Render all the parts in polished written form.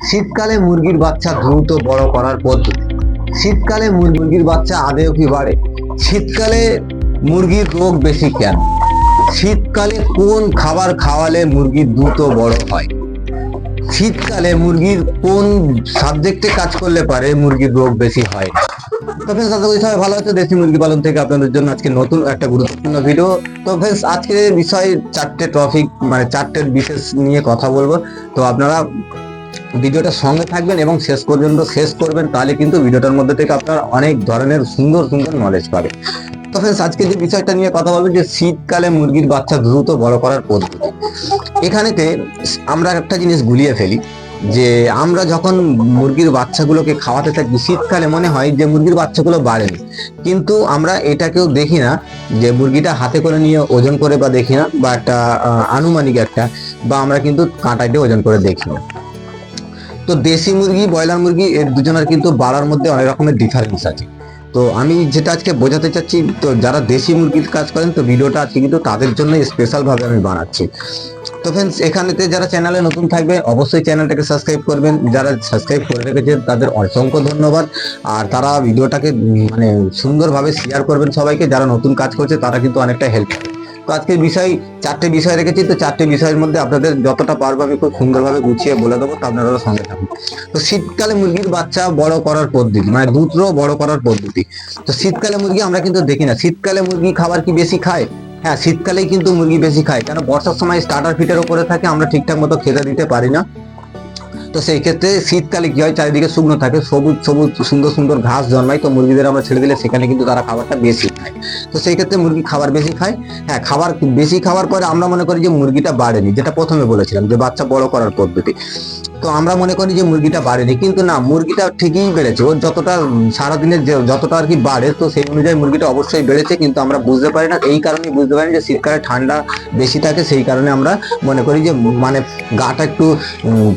শীতকালে মুরগির বাচ্চা দ্রুত বড় করার পদ্ধতি। শীতকালে মুরগির বাচ্চা আদেও কি বাড়ে? শীতকালে মুরগির রোগ বেশি কেন? শীতকালে কোন খাবার খাওয়ালে মুরগি দ্রুত বড় হয়? শীতকালে মুরগির কোন সাবজেক্টে কাজ করলে পারে মুরগির রোগ বেশি হয়? তো ফ্রেন্ডস, আশা করি সবাই ভালো আছে। দেশি মুরগি পালন থেকে আপনাদের জন্য আজকে নতুন একটা গুরুত্বপূর্ণ ভিডিও। তো ফ্রেন্ডস, আজকে বিষয় চারটে টপিক, মানে চারটে বিশেষ নিয়ে কথা বলবো। তো আপনারা ভিডিওটা সঙ্গে থাকবেন এবং শেষ পর্যন্ত শেষ করবেন, তাহলে কিন্তু ভিডিওটার মধ্যে থেকে আপনারা অনেক ধরনের সুন্দর সুন্দর নলেজ পাবেন। তো ফ্রেন্ডস, আজকে যে বিষয়টা নিয়ে কথা বলবো যে শীতকালে মুরগির বাচ্চা দ্রুত বড় করার পদ্ধতি। এখানেতে আমরা একটা জিনিস গুলিয়ে ফেলি যে আমরা যখন মুরগির বাচ্চাগুলোকে খাওয়াতে থাকি শীতকালে মনে হয় যে মুরগির বাচ্চাগুলো বাড়েনি, কিন্তু আমরা এটাকেও দেখি না যে মুরগিটা হাতে করে নিয়ে ওজন করে বা দেখি না, বা একটা আনুমানিক একটা, বা আমরা কিন্তু কাঁটাই দিয়ে ওজন করে দেখি না। তো দেশি মুরগি ব্রয়লার মুরগি এর দুজনের কিন্তু বাড়ার মধ্যে অনেক রকমের ডিফারেন্স আছে। তো আমি যেটা আজকে বোঝাতে চাচ্ছি, তো যারা দেশি মুরগির কাজ করেন, তো ভিডিওটা আজকে কিন্তু তাদের জন্য স্পেশাল ভাবে আমি বানাচ্ছি। তো ফ্রেন্ডস, এখানেতে যারা চ্যানেলে নতুন থাকবে অবশ্যই চ্যানেলটাকে সাবস্ক্রাইব করবেন। যারা সাবস্ক্রাইব করে রেখেছেন তাদের অসংখ্য ধন্যবাদ। আর তারা ভিডিওটাকে মানে সুন্দরভাবে শেয়ার করবেন সবাইকে। যারা নতুন কাজ করছে তারা কিন্তু অনেকটা হেল্প করে। তো আজকের বিষয় চারটে বিষয় রেখেছি, তো চারটে বিষয়ের মধ্যে আপনাদের যতটা পারবো আমি খুব সুন্দরভাবে গুছিয়ে বলে দেবো, তো আপনারা সঙ্গে থাকুন। তো শীতকালে মুরগির বাচ্চা বড় করার পদ্ধতি, মানে দ্রুত বড় করার পদ্ধতি। তো শীতকালে মুরগি আমরা কিন্তু দেখি না। শীতকালে মুরগি খাবার কি বেশি খায়? হ্যাঁ, শীতকালেই কিন্তু মুরগি বেশি খায়, কেন বর্ষার সময় স্টার্টার ফিটের উপরে থাকে, আমরা ঠিকঠাক মতো খেতে দিতে পারি না। তো সেই ক্ষেত্রে শীতকালে কি হয়, চারিদিকে শুকনো থাকে, সবুজ সবুজ সুন্দর সুন্দর ঘাস জন্মায়, তো মুরগিদের আমরা ছেড়ে দিলে সেখানে কিন্তু তারা খাবারটা বেশি খায়। তো সেই ক্ষেত্রে মুরগি খাবার বেশি খায়। হ্যাঁ, খাবার বেশি খাওয়ার পরে আমরা মনে করি যে মুরগিটা বাড়েনি, যেটা প্রথমে বলেছিলাম যে বাচ্চা বড় করার পদ্ধতি। তো আমরা মনে করি যে মুরগিটা বাড়েনি, কিন্তু না, মুরগিটা ঠিকই বেড়েছে। ওর যতটা সারাদিনের যতটা আর কি বাড়ে, তো সেই অনুযায়ী মুরগিটা অবশ্যই বেড়েছে, কিন্তু আমরা বুঝতে পারি না। এই কারণেই বুঝতে পারি যে শীতকালে ঠান্ডা বেশি থাকে, সেই কারণে আমরা মনে করি যে মানে গাটা একটু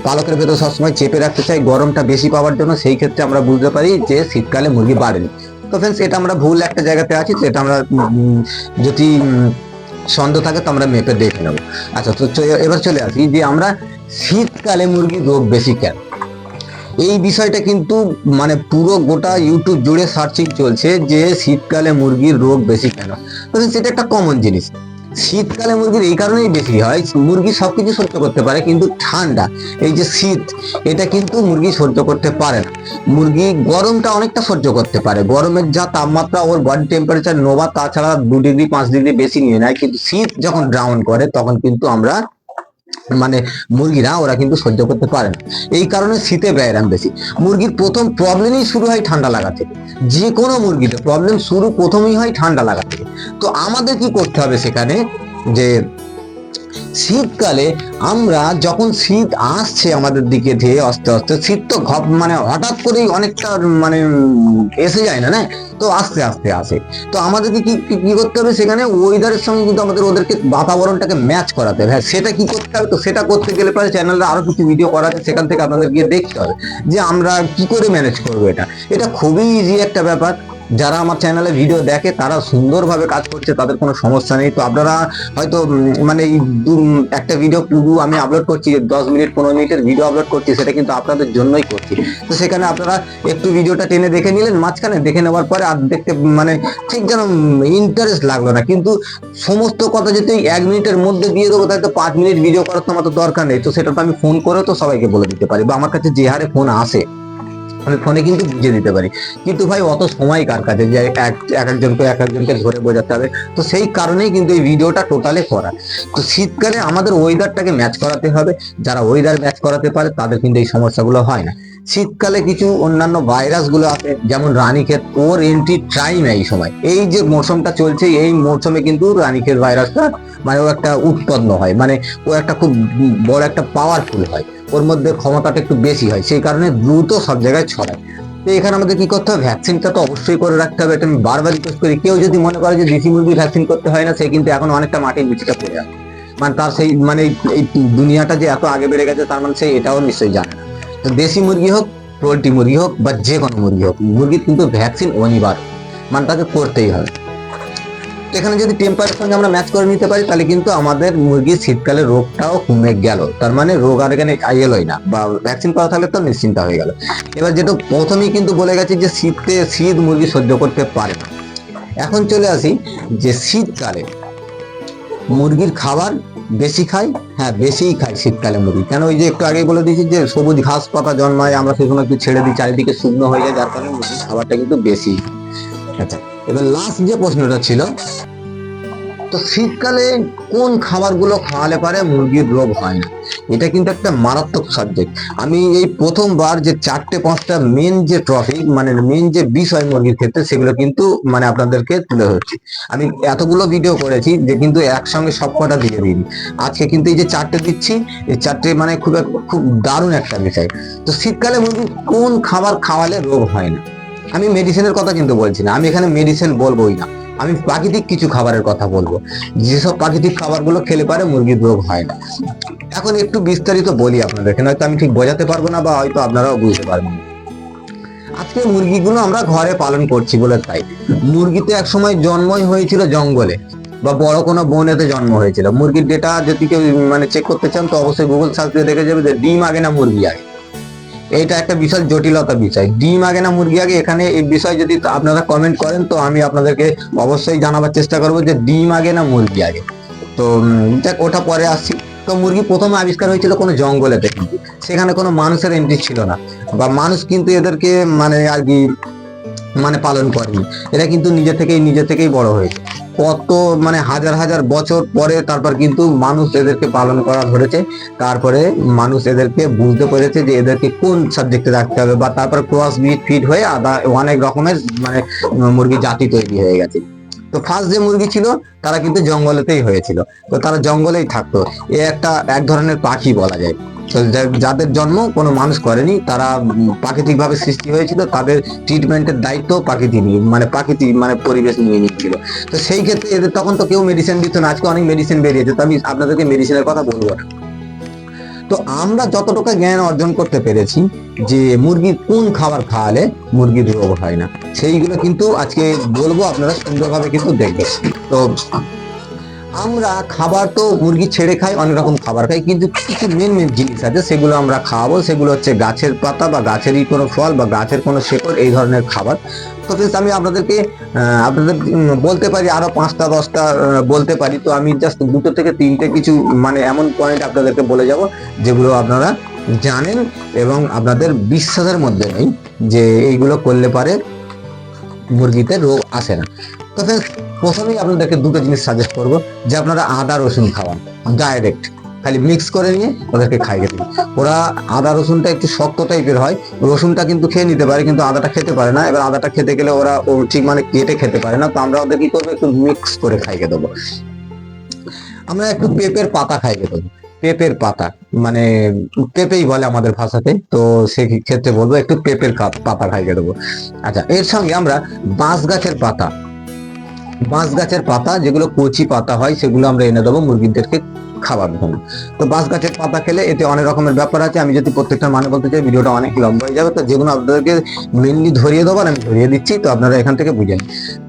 পালকের ভেতর সবসময় চেপে রাখতে চাই গরমটা বেশি পাওয়ার জন্য। সেই ক্ষেত্রে আমরা বুঝতে পারি যে শীতকালে মুরগি বাড়েনি। তো ফ্রেন্ডস, এটা আমরা ভুল একটা জায়গাতে আছি, তো এটা আমরা যদি সন্দেহ থাকে তো আমরা মেপে দেখে নেবো। আচ্ছা, তো এবার চলে আসি যে আমরা শীতকালে মুরগির রোগ বেশি কেন। এই বিষয়টা কিন্তু মানে পুরো গোটা ইউটিউব জুড়ে সার্চিং চলছে যে শীতকালে মুরগির রোগ বেশি কেন। তো সেটা একটা কমন জিনিস। শীতকালে মুরগির এই কারণেই বেশি হয়, মুরগি সবকিছু সহ্য করতে পারে, কিন্তু ঠান্ডা, এই যে শীত, এটা কিন্তু মুরগি সহ্য করতে পারে না। মুরগি গরমটা অনেকটা সহ্য করতে পারে, গরমের যা তাপমাত্রা ওর বডি টেম্পারেচার নোভা, তাছাড়া 2 ডিগ্রি 5 ডিগ্রি বেশি নিয়ে নেয়, কিন্তু শীত যখন ডাউন করে তখন কিন্তু আমরা মানে মুরগিরা ওরা কিন্তু সহ্য করতে পারে না। এই কারণে শীতে ব্যায়াম বেশি। মুরগির প্রথম প্রবলেমই শুরু হয় ঠান্ডা লাগা থেকে। যে কোনো মুরগিতে প্রবলেম শুরু প্রথমেই হয় ঠান্ডা লাগা থেকে। তো আমাদের কি করতে হবে সেখানে, যে শীতকালে আমরা যখন শীত আসছে আমাদের দিকে ধেয়ে আস্তে আস্তে, শীত তো মানে হঠাৎ করেই অনেকটা মানে এসে যায় না, না, তো আস্তে আস্তে আসে। তো আমাদেরকে কি করতে হবে সেখানে, ওয়েদারের সঙ্গে কিন্তু আমাদের ওদেরকে বাতাবরণটাকে ম্যাচ করাতে হবে। হ্যাঁ, সেটা কি করতে হবে, তো সেটা করতে গেলে পরে চ্যানেলে আরো কিছু ভিডিও করা আছে, সেখান থেকে আপনাদের গিয়ে দেখতে হবে যে আমরা কি করে ম্যানেজ করবো। এটা খুবই ইজি একটা ব্যাপার। যারা আমার চ্যানেলে ভিডিও দেখে তারা সুন্দরভাবে কাজ করছে, তাদের কোনো সমস্যা নেই। তো আপনারা হয়তো মানে একটা ভিডিও পুরো আমি আপলোড করছি, 10 মিনিট 15 মিনিটের ভিডিও আপলোড করছি, সেটা কিন্তু আপনাদের জন্যই করছি। তো সেখানে আপনারা একটু ভিডিওটা টেনে দেখে নিলেন, মাঝখানে দেখে নেওয়ার পরে আর দেখতে মানে ঠিক যেন ইন্টারেস্ট লাগলো না, কিন্তু সমস্ত কথা যদি 1 মিনিটের মধ্যে দিয়ে দেবো, তাহলে তো 5 মিনিট ভিডিও করার তো আমার তো দরকার নেই। তো সেটা তো আমি ফোন করে তো সবাইকে বলে দিতে পারি, বা আমার কাছে যে হারে ফোন আসে আমি ফোনে কিন্তু বুঝিয়ে দিতে পারি। কিন্তু ভাই অত সময় কার কাছে যে এক একজনকে ধরে বোঝাতে হবে। তো সেই কারণেই কিন্তু এই ভিডিওটা টোটালে করা। তো শীতকালে আমাদের ওয়েদারটাকে ম্যাচ করাতে হবে। যারা ওয়েদার ম্যাচ করাতে পারে তাদের কিন্তু এই সমস্যাগুলো হয় না। শীতকালে কিছু অন্যান্য ভাইরাস গুলো আছে, যেমন রানীক্ষেত, ওর এন্ট্রি টাইম এই সময়, এই যে মৌসুমটা চলছে এই মৌসুমে কিন্তু রানীক্ষেত ভাইরাসটা মানে ও একটা উৎপন্ন হয়, মানে ও একটা খুব বড় একটা পাওয়ারফুল হয়, ওর মধ্যে ক্ষমতাটা একটু বেশি হয়, সেই কারণে দ্রুত সব জায়গায় ছড়ায়। তো এখানে আমাদের কি করতে হবে, ভ্যাকসিনটা তো অবশ্যই করে রাখতে হবে। এটা আমি বারবার রিকোয়েস্ট করি, কেউ যদি মনে করে যে দেশি মুরগি ভ্যাকসিন করতে হয় না, সে কিন্তু এখন অনেকটা মাটির নিচেটা পড়ে আছে। মানে তার সেই মানে এই দুনিয়াটা যে এত আগে বেড়ে গেছে, তার মানে সে এটাও নিশ্চয়ই জানে না। তো দেশি মুরগি হোক, পোলট্রি মুরগি হোক, বা যে কোনো মুরগি হোক, মুরগির কিন্তু ভ্যাকসিন অনিবার্য, মানে তাকে করতেই হবে। এখানে যদি টেম্পারের সঙ্গে আমরা ম্যাচ করে নিতে পারি তাহলে কিন্তু আমাদের মুরগির শীতকালে রোগটাও কমে গেল, তার মানে রোগ আর এখানে এলোই না, বা ভ্যাকসিন করা থাকলে তো নিশ্চিন্তা হয়ে গেল। এবার যেটা প্রথমেই কিন্তু বলে গেছি যে শীত মুরগি সহ্য করতে পারে না। এখন চলে আসি যে শীতকালে মুরগির খাবার বেশি খাই, হ্যাঁ বেশিই খাই শীতকালে মুরগি। কেন, ওই যে একটু আগে বলে দিয়েছি যে সবুজ ঘাস পাতা জন্মায়, আমরা সেই সময় একটু ছেড়ে দিই, চারিদিকে শুকনো হয়ে যায়, যার কারণে মুরগির খাবারটা কিন্তু বেশি। আচ্ছা, এবার লাস্ট যে প্রশ্নটা ছিল, তো শীতকালে কোন খাবারগুলো খাওয়ালে পারে মুরগির রোগ হয় না, এটা কিন্তু একটা মারাত্মক সাবজেক্ট। আমি এই প্রথমবার যে 4-5টা মেন যে টপিক, মানে মেন যে বিষয় মুরগির ক্ষেত্রে, সেগুলো কিন্তু মানে আপনাদেরকে তুলে ধরছি। আমি এতগুলো ভিডিও করেছি যে কিন্তু একসঙ্গে সবকটা দিয়ে দিই, আজকে কিন্তু এই যে 4টে দিচ্ছি, এই 4টে মানে খুব দারুণ একটা বিষয়। তো শীতকালে মুরগির কোন খাবার খাওয়ালে রোগ হয় না, আমি মেডিসিনের কথা কিন্তু বলছি না, আমি এখানে মেডিসিন বলবোই না, আমি প্রাকৃতিক কিছু খাবারের কথা বলবো, যেসব প্রাকৃতিক খাবারগুলো খেলে পারে মুরগির রোগ হয় না। এখন একটু বিস্তারিত বলি আপনাদেরকে, নয়তো আমি ঠিক বোঝাতে পারবো না, বা হয়তো আপনারাও বুঝতে পারবেন না। আজকে মুরগিগুলো আমরা ঘরে পালন করছি বলে তাই, মুরগিতে এক সময় জন্মই হয়েছিল জঙ্গলে বা বড় কোনো বনেতে জন্ম হয়েছিল। মুরগির ডেটা যদি কেউ মানে চেক করতে চান তো অবশ্যই গুগল সার্চ দিয়ে দেখে যাবে যে ডিম আগে না মুরগি আগে। এইটা একটা বিশাল জটিলতা বিষয়, ডিম আগে না মুরগি আগে। এখানে এই বিষয় যদি আপনারা কমেন্ট করেন তো আমি আপনাদেরকে অবশ্যই জানাবার চেষ্টা করবো যে ডিম আগে না মুরগি আগে। তো ওটা পরে আসছি। তো মুরগি প্রথমে আবিষ্কার হয়েছিল কোনো জঙ্গলেতে, কিন্তু সেখানে কোনো মানুষের এন্ট্রি ছিল না, বা মানুষ কিন্তু এদেরকে মানে আর কি মানে পালন করেনি, এরা কিন্তু নিজে থেকেই বড় হয়েছে। কত মানে হাজার হাজার বছর পরে তারপর কিন্তু মানুষ এদেরকে পালন করা ধরেছে, তারপরে মানুষ এদেরকে বুঝতে পেরেছে যে এদেরকে কোন সাবজেক্টে রাখতে হবে, বা তারপর ক্রস ব্রিড ফিড হয়ে অনেক রকমের মানে মুরগি জাতি তৈরি হয়ে গেছে। তো ফার্স্ট যে মুরগি ছিল তারা কিন্তু জঙ্গলেতেই হয়েছিল, তো তারা জঙ্গলেই থাকতো। এক ধরনের পাখি বলা যায়। তো যাদের জন্ম কোনো মানুষ করেনি, তারা প্রাকৃতিক ভাবে সৃষ্টি হয়েছিল, তাদের ট্রিটমেন্টের দায়িত্ব প্রাকৃতিক মানে পরিবেশ নিয়ে নিচ্ছিল। তো সেই ক্ষেত্রে এদের তখন তো কেউ মেডিসিন দিত না, আজকে অনেক মেডিসিন বেরিয়েছে, তো আমি আপনাদেরকে মেডিসিনের কথা বলবো না। তো আমরা যতটুকু জ্ঞান অর্জন করতে পেরেছি যে মুরগির কোন খাবার খাওয়ালে মুরগির রোগ হয় না, সেইগুলো কিন্তু আজকে বলবো, আপনারা সুন্দরভাবে কিন্তু দেখবেন। তো আমরা খাবার তো মুরগি ছেড়ে খাই, অনেক রকম খাবার খাই, কিন্তু কিছু মেন জিনিস আছে সেগুলো আমরা খাওয়াবো। সেগুলো হচ্ছে গাছের পাতা বা গাছেরই কোনো ফল বা গাছের কোনো শেকড়, এই ধরনের খাবার। তো আমি আপনাদের বলতে পারি আরো 5টা-10টা বলতে পারি। তো আমি জাস্ট 2 থেকে 3টে কিছু মানে এমন পয়েন্ট আপনাদেরকে বলে যাব যেগুলো আপনারা জানেন এবং আপনাদের বিশ্বাসের মধ্যে নেই যে এইগুলো করলে পারে মুরগিতে রোগ আসে না। তো প্রথমেই আপনাদেরকে 2টো জিনিস সাজেস্ট করবো, যে আপনারা আদা রসুন খাওয়ান ডাইরেক্ট, খালি মিক্স করে নিয়ে ওদেরকে খাইয়ে দিন। ওরা আদা রসুনটা একটু শক্ত টাইপের হয়, রসুনটা কিন্তু খেয়ে নিতে পারে কিন্তু আদাটা খেতে পারে না। এবার আদাটা খেতে গেলে ওরা ঠিক মানে কেটে খেতে পারে না, তো আমরা ওদের কি করবো, একটু মিক্স করে খাইয়ে দেবো। আমরা একটু পেঁপের পাতা খাইয়ে দেবো, পেঁপের পাতা মানে পেঁপেই বলে আমাদের ভাষাতে, তো সেই ক্ষেত্রে বলবো একটু পেঁপের পাতা খাইয়ে দেবো। আচ্ছা, এর সঙ্গে আমরা বাঁশ গাছের পাতা যেগুলো কচি পাতা হয় সেগুলো আমরা এনে দেবো মুরগিদেরকে খাবার জন্য। তো বাঁশ গাছের পাতা খেলে এতে অনেক রকমের ব্যাপার আছে, আমি যদি প্রত্যেকটা মানে বলতে চাই ভিডিওটা অনেক লম্বা হয়ে যাবে। তো যেগুলো আপনাদেরকে মেনলি ধরিয়ে দেবো আমি ধরিয়ে দিচ্ছি, তো আপনারা এখান থেকে বুঝেন।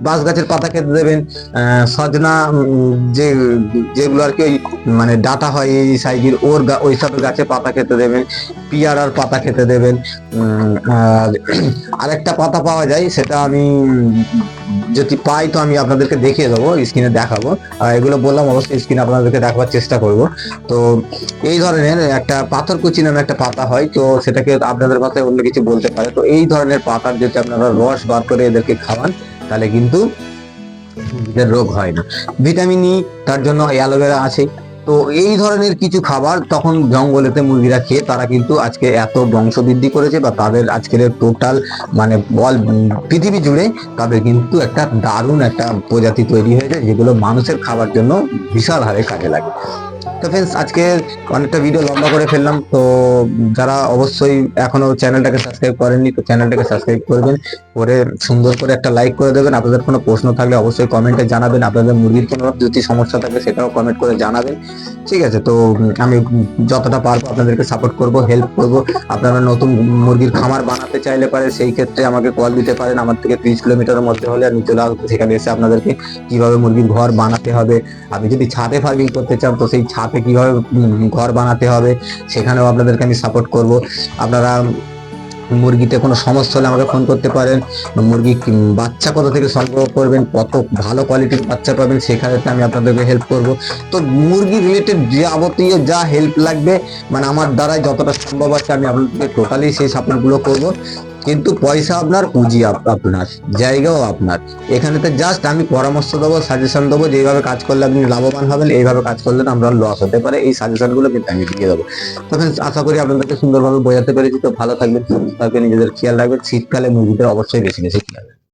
বাঁশ গাছের পাতা খেতে দেবেন, সজনা যেগুলো আর কি ওই মানে ডাটা হয় এই সাইজের, ওই সব গাছের পাতা খেতে দেবেন, পিয়ারার পাতা খেতে দেবেন। আরেকটা পাতা পাওয়া যায়, সেটা আমি যদি পাই তো আমি আপনাদেরকে দেখিয়ে দেবো, স্ক্রিনে দেখাবো। এগুলো বললাম অবশ্যই স্ক্রিনে আপনাদেরকে দেখাবার চেষ্টা করব। তো এই ধরনের একটা পাথরকুচি নামে একটা পাতা হয়, তো সেটাকে আপনাদের ভাষায় অন্য কিছু বলতে পারে। তো এই ধরনের পাতার যদি আপনারা রস বার করে এদেরকে খাওয়ান তাহলে কিন্তু এদের রোগ হয় না। ভিটামিন ই, তার জন্য অ্যালোভেরা আছে। তো এই ধরনের কিছু খাবার তখন জঙ্গলেতে মুরগিরা খেয়ে তারা কিন্তু আজকে এত বংশবৃদ্ধি করেছে, বা তাদের আজকের টোটাল মানে পৃথিবী জুড়ে তাদের কিন্তু একটা দারুণ একটা প্রজাতি তৈরি হয়েছে, যেগুলো মানুষের খাবার জন্য বিশাল হারে কাজে লাগে। তো ফ্রেন্ডস, আজকে অনেকটা ভিডিও লম্বা করে ফেললাম। তো যারা অবশ্যই এখনো চ্যানেলটাকে সাবস্ক্রাইব করেননি, তো চ্যানেলটাকে সাবস্ক্রাইব করবেন, করে সুন্দর করে একটা লাইক করে দেবেন। আপনাদের কোনো প্রশ্ন থাকলে অবশ্যই কমেন্টে জানাবেন। আপনাদের মুরগির কোনো যদি সমস্যা থাকে সেটাও কমেন্ট করে জানাবেন। ঠিক আছে? তো আমি যতটা পারবো আপনাদেরকে সাপোর্ট করব, হেল্প করব। আপনারা নতুন মুরগির খামার বানাতে চাইলে পারে সেই ক্ষেত্রে আমাকে কল দিতে পারেন। আমার থেকে 30 কিলোমিটারের মধ্যে হলে আমি চলে আসবো, সেখানে এসে আপনাদেরকে কিভাবে মুরগির ঘর বানাতে হবে, আপনি যদি ছাদে ফার্মিং করতে চান তো সেই ছাদে কিভাবে ঘর বানাতে হবে সেখানেও আপনাদেরকে আমি সাপোর্ট করব। আপনারা মুরগিতে কোনো সমস্যা হলে আমাকে ফোন করতে পারেন। মুরগি বাচ্চা কোথা থেকে সংগ্রহ করবেন, কত ভালো কোয়ালিটির বাচ্চা পাবেন, সেখানে আমি আপনাদেরকে হেল্প করব। তো মুরগি রিলেটেড যাবতীয় যা হেল্প লাগবে, মানে আমার দ্বারাই যতটা সম্ভব আছে আমি আপনাদেরকে টোটালি সেই সাপোর্টগুলো করব। কিন্তু পয়সা আপনার, পুঁজি আপনার, জায়গাও আপনার। এখানেতে জাস্ট আমি পরামর্শ দেবো, সাজেশন দেবো, যেভাবে কাজ করলে আপনি লাভবান হবেন, এইভাবে কাজ করলে আমরা লস হতে পারে, এই সাজেশনগুলো কিন্তু আমি দিয়ে দেবো। তো friends, আশা করি আপনাদেরকে সুন্দরভাবে বোঝাতে পেরেছি। তো ভালো থাকবেন, সুস্থ থাকবেন, নিজেদের খেয়াল রাখবেন। শীতকালে মুরগিদের অবশ্যই বেশি বেশি খেয়াল রাখবেন।